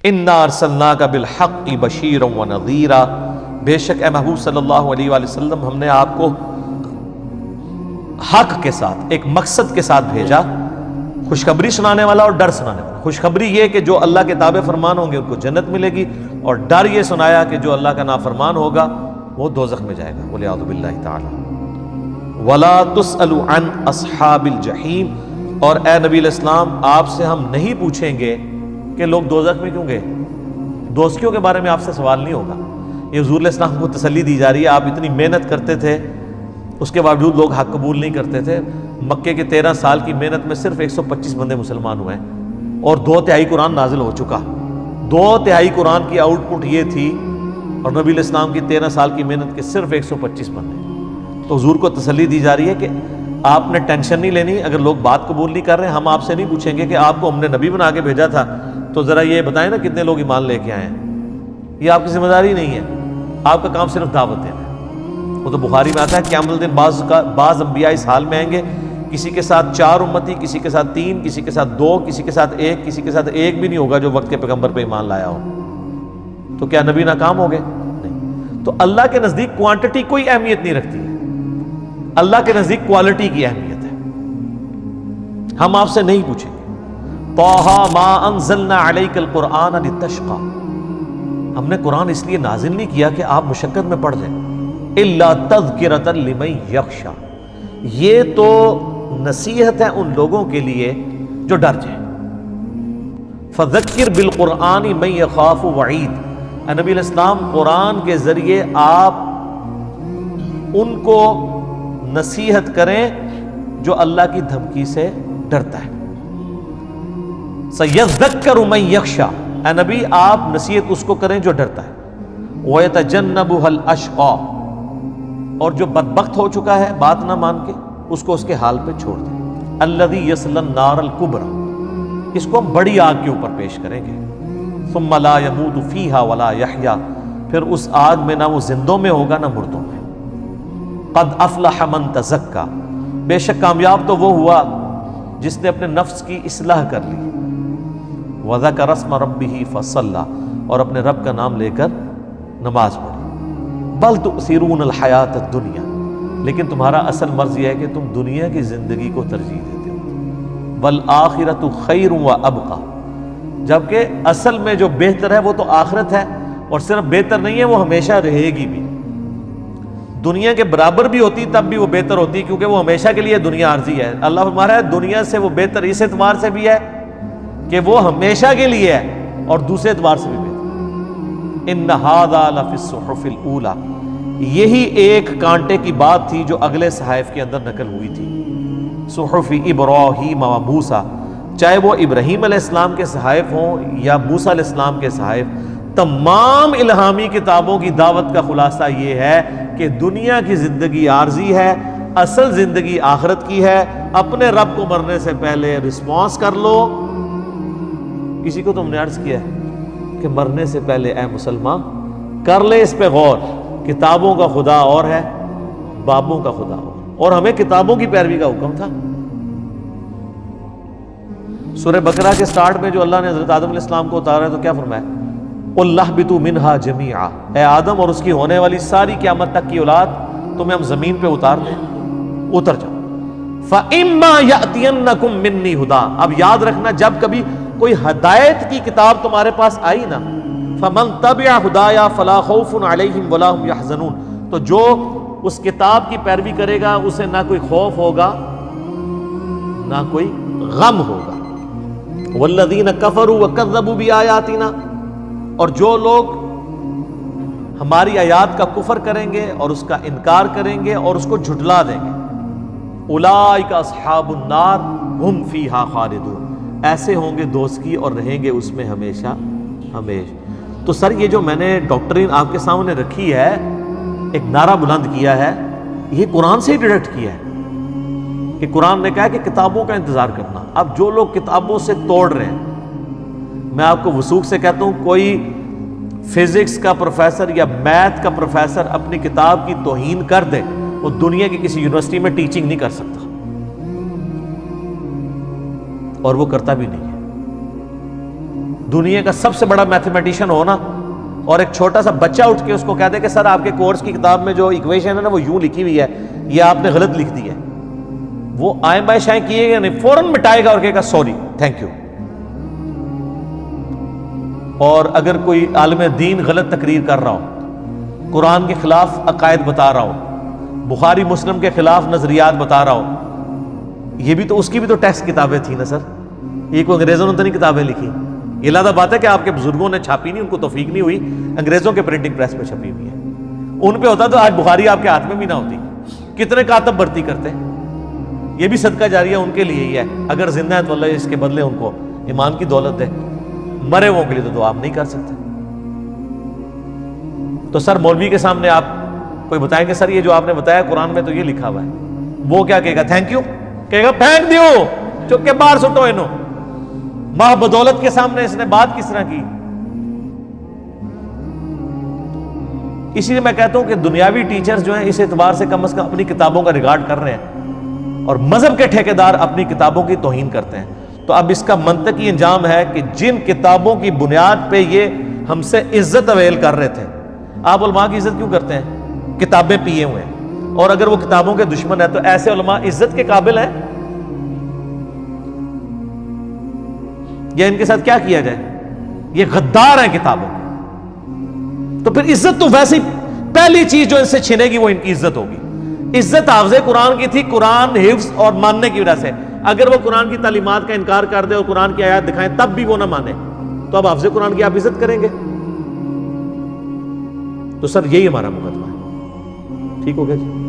انا ارسلناک بالحق بشیرا ونذیرا، بے شک اے محبوب صلی اللہ علیہ وآلہ وسلم ہم نے آپ کو حق کے ساتھ، ایک مقصد کے ساتھ بھیجا، خوشخبری سنانے والا اور ڈر سنانے والا۔ خوشخبری یہ کہ جو اللہ کے تابع فرمان ہوں گے ان کو جنت ملے گی، اور ڈر یہ سنایا کہ جو اللہ کا نافرمان ہوگا وہ دوزخ میں جائے گا، والعیاذ باللہ تعالی۔ وَلَا تُسْأَلُ عَنْ أَصْحَابِ الْجَحِيمِ، اور اے نبی علیہ السلام آپ سے ہم نہیں پوچھیں گے کہ لوگ دوزخ میں کیوں گئے، دوزخیوں کے بارے میں آپ سے سوال نہیں ہوگا۔ یہ حضور علیہ السلام کو تسلی دی جا رہی ہے، آپ اتنی محنت کرتے تھے اس کے باوجود لوگ حق قبول نہیں کرتے تھے۔ مکے کے 13 سال کی محنت میں صرف 125 بندے مسلمان ہوئے ہیں، اور 2/3 قرآن نازل ہو چکا۔ 2/3 قرآن کی آؤٹ پٹ یہ تھی، اور نبی علیہ السلام کی 13 سال کی محنت کے صرف 125 بندے۔ تو حضور کو تسلی دی جا رہی ہے کہ آپ نے ٹینشن نہیں لینی، اگر لوگ بات قبول نہیں کر رہے ہیں ہم آپ سے نہیں پوچھیں گے کہ آپ کو ہم نے نبی بنا کے بھیجا تھا تو ذرا یہ بتائیں نا کتنے لوگ ایمان لے کے آئے ہیں۔ یہ آپ کی ذمہ داری نہیں ہے، آپ کا کام صرف دعوت دینا ہے۔ وہ تو بخاری میں آتا ہے قیامت الدن بعض انبیاء اس حال میں آئیں گے، کسی کے ساتھ 4 امتی، کسی کے ساتھ 3، کسی کے ساتھ 2، کسی کے ساتھ 1، کسی کے ساتھ 1 بھی نہیں ہوگا جو وقت کے پیغمبر پہ ایمان لایا ہو۔ تو کیا نبی ناکام ہو گئے؟ نہیں۔ تو اللہ کے نزدیک کوانٹٹی کوئی اہمیت نہیں رکھتی ہے، اللہ کے نزدیک کوالٹی کی اہمیت ہے۔ ہم آپ سے نہیں پوچھیں گے طٰہٰ ما انزلنا علیک القرآن لتشقیٰ، ہم نے قرآن اس لیے نازل نہیں کیا کہ آپ مشقت میں پڑھ لیں، الا تذکرۃ لمن یخشیٰ، یہ تو نصیحت ہے ان لوگوں کے لیے جو ڈر جائیں۔ فذکر بالقرآن من یخاف وعید، اے نبی علیہ السلام قرآن کے ذریعے آپ ان کو نصیحت کریں جو اللہ کی دھمکی سے ڈرتا ہے۔ سَيَذَّكَّرُ مَن يَخْشَىٰ، اے نبی آپ نصیحت اس کو کریں جو ڈرتا ہے۔ وَيَتَجَنَّبُهَا الْأَشْقَىٰ، اور جو بدبخت ہو چکا ہے بات نہ مان کے اس کو اس کے حال پہ چھوڑ دیں۔ الَّذِي يَصْلَى النَّارَ الْكُبْرىٰ، اس کو ہم بڑی آگ کے اوپر پیش کریں گے۔ ثُمَّ لَا يَمُوتُ فِيهَا وَلَا يَحْيَىٰ، پھر اس آگ میں نہ وہ زندوں میں ہوگا نہ مردوں میں۔ قد افلح من تزکا، بے شک کامیاب تو وہ ہوا جس نے اپنے نفس کی اصلاح کر لی۔ وذکر اسم ربہ فصلی، اور اپنے رب کا نام لے کر نماز پڑھی۔ بل تؤثرون الحیات الدنیا، لیکن تمہارا اصل مرض یہ ہے کہ تم دنیا کی زندگی کو ترجیح دیتے ہو۔ والآخرۃ خیر وابقیٰ، جبکہ اصل میں جو بہتر ہے وہ تو آخرت ہے، اور صرف بہتر نہیں ہے وہ ہمیشہ رہے گی بھی۔ دنیا کے برابر بھی ہوتی تب بھی وہ بہتر ہوتی، کیونکہ وہ ہمیشہ کے لیے دنیا عارضی ہے۔ اللہ فرما رہا ہے دنیا سے وہ بہتر اس اعتبار سے بھی ہے کہ وہ ہمیشہ کے لیے ہے، اور دوسرے اعتبار سے بھی بہتر۔ ان ھذا لفی الصحف الاولی، یہی ایک کانٹے کی بات تھی جو اگلے صحائف کے اندر نقل ہوئی تھی۔ صحف ابراہیم و موسیٰ، چاہے وہ ابراہیم علیہ السلام کے صحائف ہوں یا موسیٰ علیہ السلام کے صحائف، تمام الہامی کتابوں کی دعوت کا خلاصہ یہ ہے کہ دنیا کی زندگی عارضی ہے، اصل زندگی آخرت کی ہے۔ اپنے رب کو مرنے سے پہلے رسپانس کر لو۔ کسی کو تم نے عرض کیا ہے کہ مرنے سے پہلے اے مسلمان کر لے اس پہ غور، کتابوں کا خدا اور ہے، بابوں کا خدا اور ہمیں کتابوں کی پیروی کا حکم تھا۔ سورہ بقرہ کے سٹارٹ میں جو اللہ نے حضرت آدم علیہ السلام کو اتارا ہے تو کیا فرمایا؟ قُلْ اهْبِطُوا مِنْهَا جَمِيعًا، اے آدم اور اس کی ہونے والی ساری قیامت تک کی اولاد تمہیں ہم زمین پہ اتار دیں، اتر جاؤ۔ فَإِمَّا يَأْتِيَنَّكُم مِّنِّي هُدًى، اب یاد رکھنا جب کبھی کوئی ہدایت کی کتاب تمہارے پاس آئی نا، فَمَن تَبِعَ هُدَايَا فَلَا خَوْفٌ عَلَيْهِمْ وَلَا هُمْ يَحْزَنُونَ، تو جو اس کتاب کی پیروی کرے گا اسے نہ کوئی خوف ہوگا نہ کوئی غم ہوگا۔ وَالَّذِينَ كَفَرُوا وَكَذَّبُوا بِآيَاتِنَا، اور جو لوگ ہماری آیات کا کفر کریں گے اور اس کا انکار کریں گے اور اس کو جھٹلا دیں گے، اولئک اصحاب النار ہم فیہا خالدون، ایسے ہوں گے دوزخی اور رہیں گے اس میں ہمیشہ ہمیشہ۔ تو سر یہ جو میں نے ڈاکٹرین آپ کے سامنے رکھی ہے، ایک نعرہ بلند کیا ہے، یہ قرآن سے ہی ڈائریکٹ کیا ہے کہ قرآن نے کہا کہ کتابوں کا انتظار کرنا۔ اب جو لوگ کتابوں سے توڑ رہے ہیں، میں آپ کو وثوق سے کہتا ہوں کوئی فزکس کا پروفیسر یا میتھ کا پروفیسر اپنی کتاب کی توہین کر دے، وہ دنیا کی کسی یونیورسٹی میں ٹیچنگ نہیں کر سکتا، اور وہ کرتا بھی نہیں ہے۔ دنیا کا سب سے بڑا میتھمیٹیشین ہونا اور ایک چھوٹا سا بچہ اٹھ کے اس کو کہہ دے کہ سر آپ کے کورس کی کتاب میں جو ایکویشن ہے نا وہ یوں لکھی ہوئی ہے، یہ آپ نے غلط لکھ دی ہے، وہ آئیں بائیں شائیں کیے گا نہیں، فوراً مٹائے گا اور کہے گا سوری، تھینک یو۔ اور اگر کوئی عالم دین غلط تقریر کر رہا ہو، قرآن کے خلاف عقائد بتا رہا ہو، بخاری مسلم کے خلاف نظریات بتا رہا ہو، یہ بھی تو اس کی بھی تو ٹیکسٹ کتابیں تھیں نا سر، یہ کوئی انگریزوں نے تو نہیں کتابیں لکھی، یہ لادہ بات ہے کہ آپ کے بزرگوں نے چھاپی نہیں، ان کو توفیق نہیں ہوئی، انگریزوں کے پرنٹنگ پریس پہ چھپی ہوئی ہے، ان پہ ہوتا تو آج بخاری آپ کے ہاتھ میں بھی نہ ہوتی، کتنے کاتب بھرتی کرتے، یہ بھی صدقہ جاریہ ان کے لیے ہی ہے، اگر زندہ ہے تو اللہ اس کے بدلے ان کو ایمان کی دولت دے، مرے وہ کے لیے تو دعا آپ نہیں کر سکتے۔ تو سر مولوی کے سامنے آپ کوئی بتائیں کہ سر یہ جو آپ نے بتایا قرآن میں تو یہ لکھا ہوا ہے، وہ کیا کہے گا؟ تھینک یو کہے گا، پھینک دیو، چپ کے باہر سٹو انہوں، ماہ بدولت کے سامنے اس نے بات کس طرح کی۔ اسی لیے میں کہتا ہوں کہ دنیاوی ٹیچرز جو ہیں اس اعتبار سے کم از کم اپنی کتابوں کا ریگارڈ کر رہے ہیں، اور مذہب کے ٹھیکیدار اپنی کتابوں کی توہین کرتے ہیں۔ تو اب اس کا منطقی انجام ہے کہ جن کتابوں کی بنیاد پہ یہ ہم سے عزت اویل کر رہے تھے، آپ علماء کی عزت کیوں کرتے ہیں؟ کتابیں پیے ہوئے ہیں، اور اگر وہ کتابوں کے دشمن ہیں تو ایسے علماء عزت کے قابل ہیں یا ان کے ساتھ کیا کیا جائے؟ یہ غدار ہیں کتابوں کے، تو پھر عزت تو ویسے پہلی چیز جو ان سے چھنے گی وہ ان کی عزت ہوگی۔ عزت حافظ قرآن کی تھی، قرآن حفظ اور ماننے کی وجہ سے، اگر وہ قرآن کی تعلیمات کا انکار کر دے اور قرآن کی آیات دکھائیں تب بھی وہ نہ مانے، تو اب حافظ قرآن کی آپ عزت کریں گے؟ تو سر یہی ہمارا مقدمہ ہے، ٹھیک ہو گیا جی؟